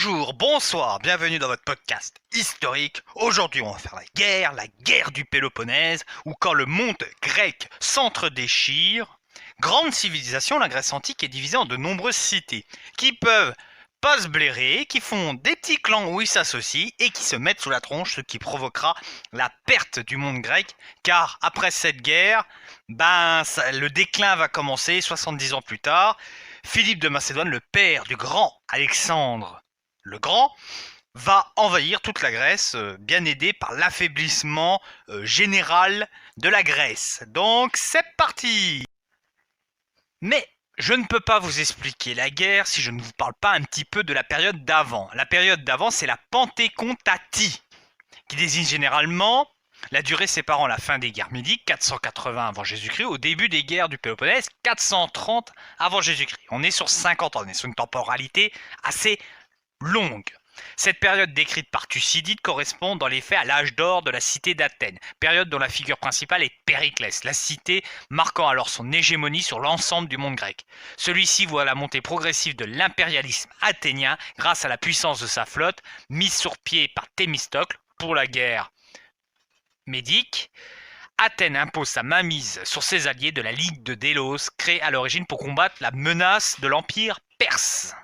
Bonjour, bonsoir, bienvenue dans votre podcast historique. Aujourd'hui, on va faire la guerre du Péloponnèse, où quand le monde grec s'entre-déchire, grande civilisation, la Grèce antique est divisée en de nombreuses cités, qui peuvent pas se blairer, qui font des petits clans où ils s'associent et qui se mettent sous la tronche, ce qui provoquera la perte du monde grec, car après cette guerre, le déclin va commencer 70 ans plus tard. Philippe de Macédoine, le père du grand Alexandre le Grand, va envahir toute la Grèce, bien aidé par l'affaiblissement général de la Grèce. Donc c'est parti. Mais je ne peux pas vous expliquer la guerre si je ne vous parle pas un petit peu de la période d'avant. La période d'avant, c'est la Panthécontatie, qui désigne généralement la durée séparant la fin des guerres médiques, 480 avant Jésus-Christ, au début des guerres du Péloponnèse, 430 avant Jésus-Christ. On est sur 50 ans, on est sur une temporalité assez longue. Cette période décrite par Thucydide correspond dans les faits à l'âge d'or de la cité d'Athènes, période dont la figure principale est Périclès, la cité marquant alors son hégémonie sur l'ensemble du monde grec. Celui-ci voit la montée progressive de l'impérialisme athénien grâce à la puissance de sa flotte, mise sur pied par Thémistocle pour la guerre médique. Athènes impose sa mainmise sur ses alliés de la Ligue de Délos, créée à l'origine pour combattre la menace de l'Empire perse.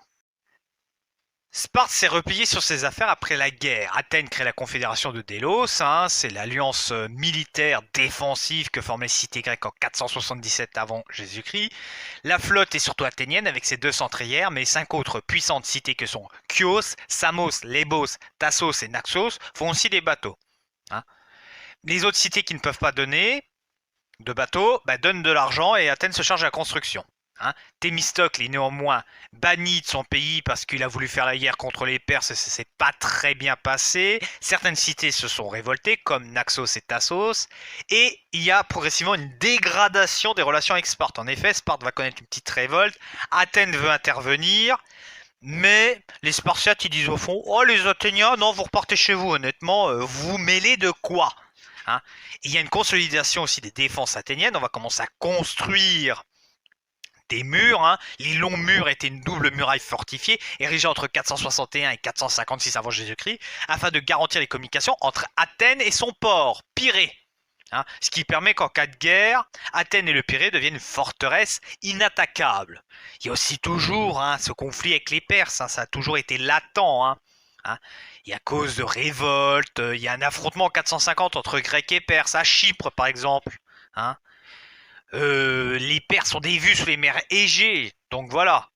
Sparte s'est repliée sur ses affaires après la guerre. Athènes crée la confédération de Délos, c'est l'alliance militaire défensive que formaient les cités grecques en 477 avant Jésus-Christ. La flotte est surtout athénienne avec ses 2 centrières, mais 5 autres puissantes cités que sont Chios, Samos, Lesbos, Tassos et Naxos font aussi des bateaux. Les autres cités qui ne peuvent pas donner de bateaux donnent de l'argent et Athènes se charge de la construction. Thémistocle est néanmoins banni de son pays parce qu'il a voulu faire la guerre contre les Perses et ça s'est pas très bien passé. Certaines cités se sont révoltées comme Naxos et Tassos et il y a progressivement une dégradation des relations avec Sparte. En effet, Sparte va connaître une petite révolte, Athènes veut intervenir, mais les Spartiates ils disent au fond « Oh les Athéniens, non vous repartez chez vous honnêtement, vous vous mêlez de quoi ?» Il y a une consolidation aussi des défenses athéniennes, on va commencer à construire des murs, Les longs murs étaient une double muraille fortifiée, érigée entre 461 et 456 avant Jésus-Christ, afin de garantir les communications entre Athènes et son port, Pirée. Ce qui permet qu'en cas de guerre, Athènes et le Pirée deviennent une forteresse inattaquable. Il y a aussi toujours ce conflit avec les Perses, ça a toujours été latent. Il y a cause de révolte, il y a un affrontement en 450 entre Grecs et Perses, à Chypre par exemple. Les Perses ont des vues sur les mers Égées, donc voilà.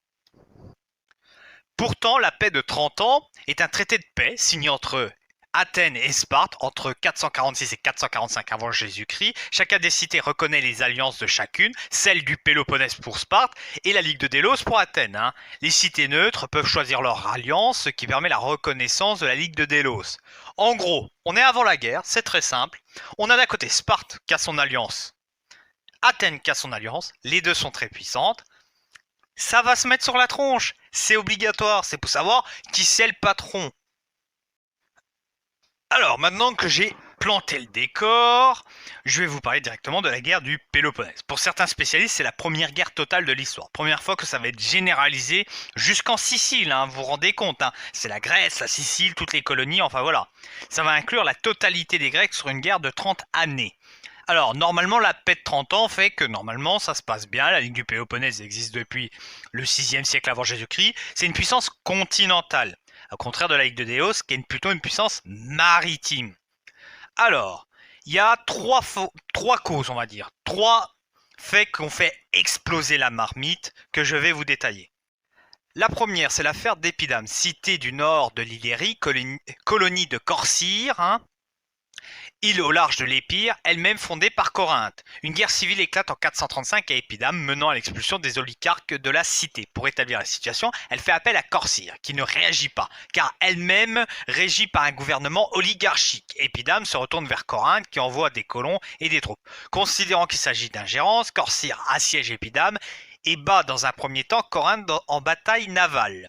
Pourtant, la paix de 30 ans est un traité de paix signé entre Athènes et Sparte entre 446 et 445 avant Jésus-Christ. Chacun des cités reconnaît les alliances de chacune, celle du Péloponnèse pour Sparte et la Ligue de Délos pour Athènes. Les cités neutres peuvent choisir leur alliance, ce qui permet la reconnaissance de la Ligue de Délos. En gros, on est avant la guerre, c'est très simple. On a d'un côté Sparte qui a son alliance, Athènes qui a son alliance, les deux sont très puissantes. Ça va se mettre sur la tronche, c'est obligatoire, c'est pour savoir qui c'est le patron. Alors, maintenant que j'ai planté le décor, je vais vous parler directement de la guerre du Péloponnèse. Pour certains spécialistes, c'est la première guerre totale de l'histoire. Première fois que ça va être généralisé jusqu'en Sicile, vous vous rendez compte. C'est la Grèce, la Sicile, toutes les colonies, enfin voilà. Ça va inclure la totalité des Grecs sur une guerre de 30 années. Alors, normalement, la paix de 30 ans fait que, normalement, ça se passe bien. La Ligue du Péloponnèse existe depuis le 6e siècle avant Jésus-Christ. C'est une puissance continentale, au contraire de la Ligue de Délos, qui est plutôt une puissance maritime. Alors, il y a trois causes, on va dire. 3 faits qui ont fait exploser la marmite, que je vais vous détailler. La première, c'est l'affaire d'Épidame, cité du nord de l'Illyrie, colonie de Corcyre, île au large de l'Épire, elle-même fondée par Corinthe. Une guerre civile éclate en 435 à Épidame, menant à l'expulsion des oligarques de la cité. Pour établir la situation, elle fait appel à Corcyre, qui ne réagit pas, car elle-même régie par un gouvernement oligarchique. Épidame se retourne vers Corinthe, qui envoie des colons et des troupes. Considérant qu'il s'agit d'ingérence, Corcyre assiège Épidame et bat dans un premier temps Corinthe en bataille navale.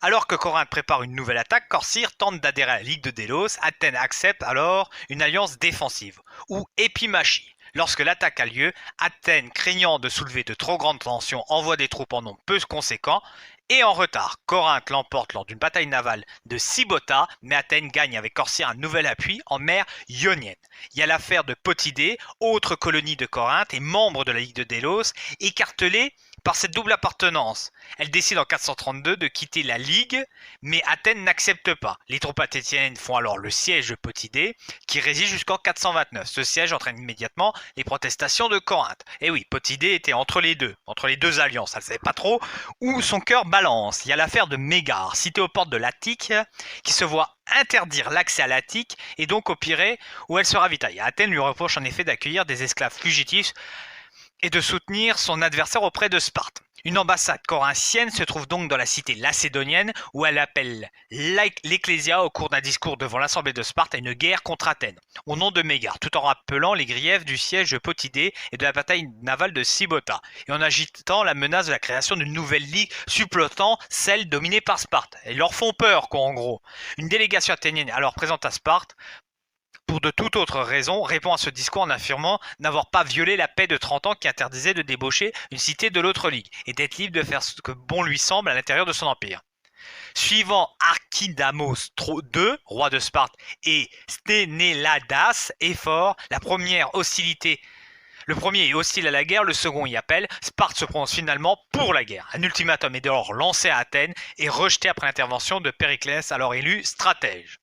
Alors que Corinthe prépare une nouvelle attaque, Corcyre tente d'adhérer à la Ligue de Délos. Athènes accepte alors une alliance défensive, ou épimachie. Lorsque l'attaque a lieu, Athènes, craignant de soulever de trop grandes tensions, envoie des troupes en nombre peu conséquent est en retard. Corinthe l'emporte lors d'une bataille navale de Sybota, mais Athènes gagne avec Corcyre un nouvel appui en mer Ionienne. Il y a l'affaire de Potidée, autre colonie de Corinthe et membre de la Ligue de Délos, écartelée par cette double appartenance. Elle décide en 432 de quitter la Ligue, mais Athènes n'accepte pas. Les troupes athéniennes font alors le siège de Potidée, qui résiste jusqu'en 429. Ce siège entraîne immédiatement les protestations de Corinthe. Et oui, Potidée était entre les deux alliances. Elle ne savait pas trop où son cœur balance. Il y a l'affaire de Mégare, cité aux portes de l'Attique, qui se voit interdire l'accès à l'Attique et donc au Pirée où elle se ravitaille. Athènes lui reproche en effet d'accueillir des esclaves fugitifs et de soutenir son adversaire auprès de Sparte. Une ambassade corinthienne se trouve donc dans la cité lacédonienne où elle appelle l'Ecclésia au cours d'un discours devant l'assemblée de Sparte à une guerre contre Athènes, au nom de Mégare, tout en rappelant les griefs du siège de Potidée et de la bataille navale de Sybota, et en agitant la menace de la création d'une nouvelle ligue supplantant celle dominée par Sparte. Ils leur font peur, quoi, en gros. Une délégation athénienne alors présente à Sparte pour de toute autre raison, répond à ce discours en affirmant n'avoir pas violé la paix de 30 ans qui interdisait de débaucher une cité de l'autre ligue et d'être libre de faire ce que bon lui semble à l'intérieur de son empire. Suivant Archidamos II, roi de Sparte, et Sténéladas est fort, le premier est hostile à la guerre, le second y appelle. Sparte se prononce finalement pour la guerre. Un ultimatum est dehors lancé à Athènes et rejeté après l'intervention de Périclès, alors élu stratège.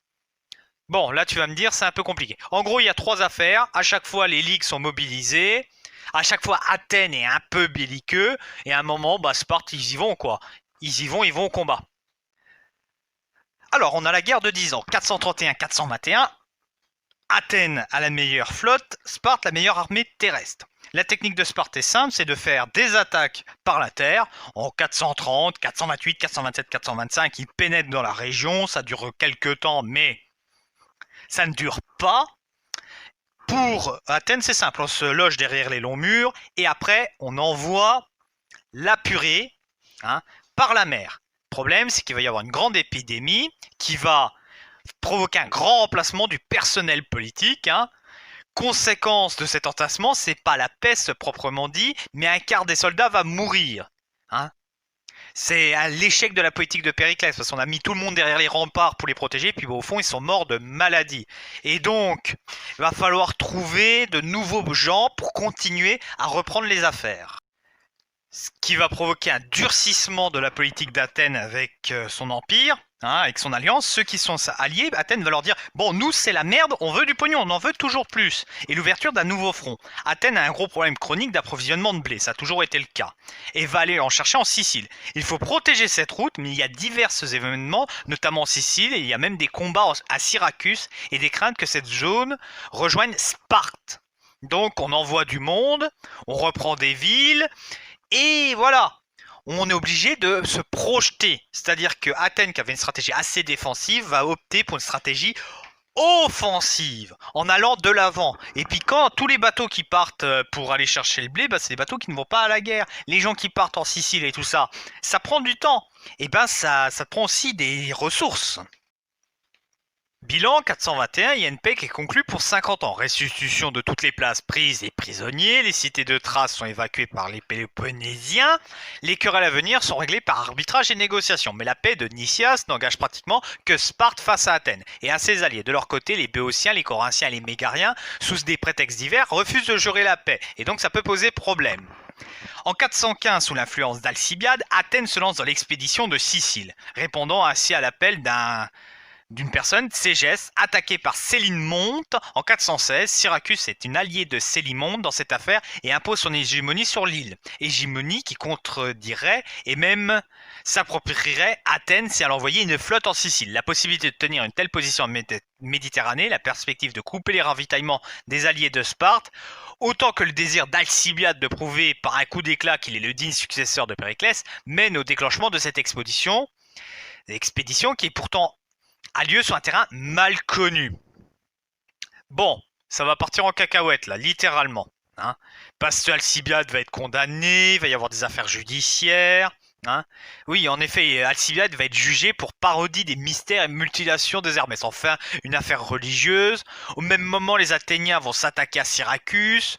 Bon, là tu vas me dire, c'est un peu compliqué. En gros, il y a 3 affaires. À chaque fois, les ligues sont mobilisées. À chaque fois, Athènes est un peu belliqueux. Et à un moment, Sparte, ils y vont, quoi. Ils vont au combat. Alors, on a la guerre de 10 ans, 431-421. Athènes a la meilleure flotte, Sparte la meilleure armée terrestre. La technique de Sparte est simple, c'est de faire des attaques par la terre. En 430, 428, 427, 425, ils pénètrent dans la région. Ça dure quelques temps, mais ça ne dure pas. Pour Athènes, c'est simple, on se loge derrière les longs murs et après, on envoie la purée par la mer. Le problème, c'est qu'il va y avoir une grande épidémie qui va provoquer un grand remplacement du personnel politique. Conséquence de cet entassement, c'est pas la peste proprement dit, mais un quart des soldats va mourir. C'est l'échec de la politique de Périclès, parce qu'on a mis tout le monde derrière les remparts pour les protéger, puis au fond, ils sont morts de maladie. Et donc, il va falloir trouver de nouveaux gens pour continuer à reprendre les affaires. Ce qui va provoquer un durcissement de la politique d'Athènes avec son empire, avec son alliance. Ceux qui sont alliés, Athènes va leur dire « Bon, nous, c'est la merde, on veut du pognon, on en veut toujours plus. » Et l'ouverture d'un nouveau front. Athènes a un gros problème chronique d'approvisionnement de blé, ça a toujours été le cas. Et va aller en chercher en Sicile. Il faut protéger cette route, mais il y a divers événements, notamment en Sicile, et il y a même des combats à Syracuse, et des craintes que cette zone rejoigne Sparte. Donc, on envoie du monde, on reprend des villes, et voilà, on est obligé de se projeter. C'est-à-dire que Athènes, qui avait une stratégie assez défensive, va opter pour une stratégie offensive, en allant de l'avant. Et puis quand tous les bateaux qui partent pour aller chercher le blé, c'est des bateaux qui ne vont pas à la guerre. Les gens qui partent en Sicile et tout ça, ça prend du temps. Et ça prend aussi des ressources. Bilan 421, il y a une paix qui est conclue pour 50 ans. Restitution de toutes les places prises et prisonniers. Les cités de Thrace sont évacuées par les Péloponnésiens. Les querelles à venir sont réglées par arbitrage et négociation. Mais la paix de Nicias n'engage pratiquement que Sparte face à Athènes et à ses alliés. De leur côté, les Béotiens, les Corinthiens et les Mégariens, sous des prétextes divers, refusent de jurer la paix. Et donc ça peut poser problème. En 415, sous l'influence d'Alcibiade, Athènes se lance dans l'expédition de Sicile, répondant ainsi à l'appel d'une personne, Ségès, attaquée par Célimonte en 416. Syracuse est une alliée de Célimonte dans cette affaire et impose son hégémonie sur l'île. Hégémonie qui contredirait et même s'approprierait Athènes si elle envoyait une flotte en Sicile. La possibilité de tenir une telle position en Méditerranée, la perspective de couper les ravitaillements des alliés de Sparte, autant que le désir d'Alcibiade de prouver par un coup d'éclat qu'il est le digne successeur de Périclès, mène au déclenchement de cette expédition qui est pourtant a lieu sur un terrain mal connu. Bon, ça va partir en cacahuète là, littéralement. Parce que Alcibiade va être condamné, il va y avoir des affaires judiciaires. Oui, en effet, Alcibiade va être jugé pour parodie des mystères et mutilations des Hermès. Enfin, une affaire religieuse. Au même moment, les Athéniens vont s'attaquer à Syracuse.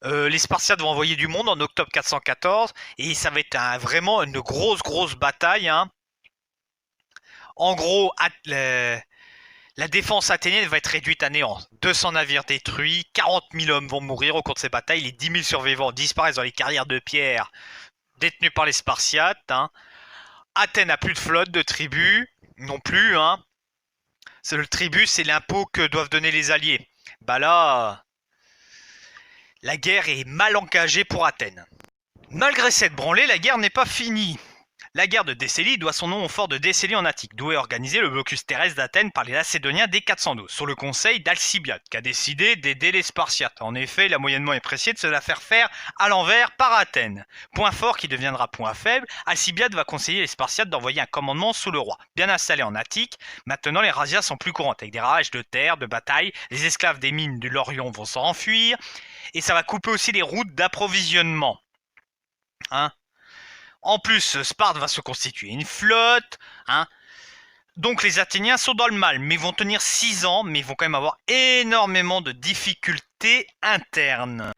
Les Spartiates vont envoyer du monde en octobre 414 et ça va être vraiment une grosse bataille, hein. En gros, la défense athénienne va être réduite à néant. 200 navires détruits, 40 000 hommes vont mourir au cours de ces batailles, les 10 000 survivants disparaissent dans les carrières de pierre détenues par les Spartiates, hein. Athènes n'a plus de flotte, de tribus, non plus, hein. Le tribut, c'est l'impôt que doivent donner les alliés. Bah là, la guerre est mal engagée pour Athènes. Malgré cette branlée, la guerre n'est pas finie. La guerre de Décélie doit son nom au fort de Décélie en Attique, d'où est organisé le blocus terrestre d'Athènes par les Lacédoniens dès 412, sur le conseil d'Alcibiade, qui a décidé d'aider les Spartiates. En effet, il a moyennement apprécié de se la faire à l'envers par Athènes. Point fort qui deviendra point faible, Alcibiade va conseiller les Spartiates d'envoyer un commandement sous le roi. Bien installé en Attique, maintenant les razzias sont plus courantes, avec des ravages de terre, de bataille, les esclaves des mines du Laurion vont s'en enfuir, et ça va couper aussi les routes d'approvisionnement. Hein? En plus, Sparte va se constituer une flotte, hein. Donc les Athéniens sont dans le mal, mais vont tenir 6 ans, mais ils vont quand même avoir énormément de difficultés internes.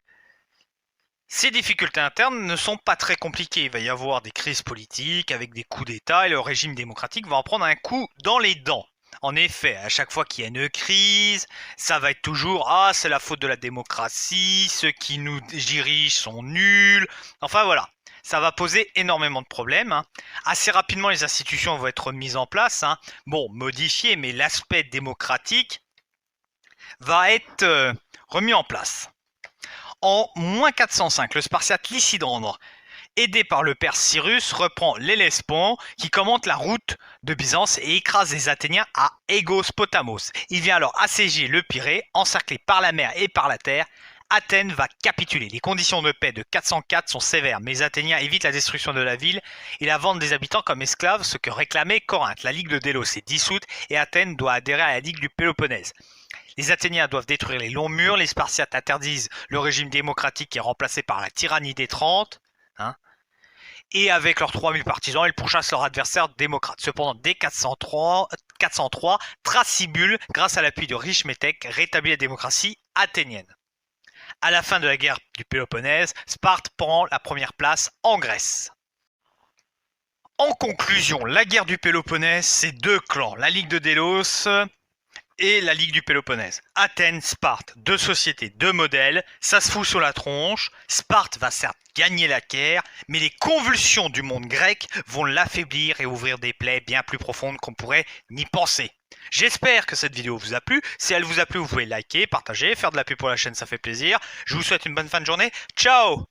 Ces difficultés internes ne sont pas très compliquées. Il va y avoir des crises politiques avec des coups d'État et le régime démocratique va en prendre un coup dans les dents. En effet, à chaque fois qu'il y a une crise, ça va être toujours « Ah, c'est la faute de la démocratie, ceux qui nous dirigent sont nuls ». Enfin voilà, ça va poser énormément de problèmes, hein. Assez rapidement, les institutions vont être mises en place, hein. Bon, modifiées, mais l'aspect démocratique va être remis en place. En moins 405, le Spartiate Lysidandre, aidé par le Perse Cyrus, reprend l'Hellespont qui commente la route de Byzance et écrase les Athéniens à Aigos-Potamos. Il vient alors assiéger le Pirée, encerclé par la mer et par la terre. Athènes va capituler. Les conditions de paix de 404 sont sévères, mais les Athéniens évitent la destruction de la ville et la vente des habitants comme esclaves, ce que réclamait Corinthe. La Ligue de Délos est dissoute et Athènes doit adhérer à la Ligue du Péloponnèse. Les Athéniens doivent détruire les longs murs, les Spartiates interdisent le régime démocratique qui est remplacé par la tyrannie des 30, hein. Et avec leurs 3000 partisans, ils pourchassent leurs adversaires démocrates. Cependant, dès 403, Thrasybule, grâce à l'appui de riches métèques, rétablit la démocratie athénienne. À la fin de la guerre du Péloponnèse, Sparte prend la première place en Grèce. En conclusion, la guerre du Péloponnèse, c'est deux clans, la Ligue de Délos et la Ligue du Péloponnèse. Athènes, Sparte, deux sociétés, deux modèles, ça se fout sur la tronche. Sparte va certes gagner la guerre, mais les convulsions du monde grec vont l'affaiblir et ouvrir des plaies bien plus profondes qu'on pourrait n'y penser. J'espère que cette vidéo vous a plu. Si elle vous a plu, vous pouvez liker, partager, faire de la pub pour la chaîne, ça fait plaisir. Je vous souhaite une bonne fin de journée. Ciao!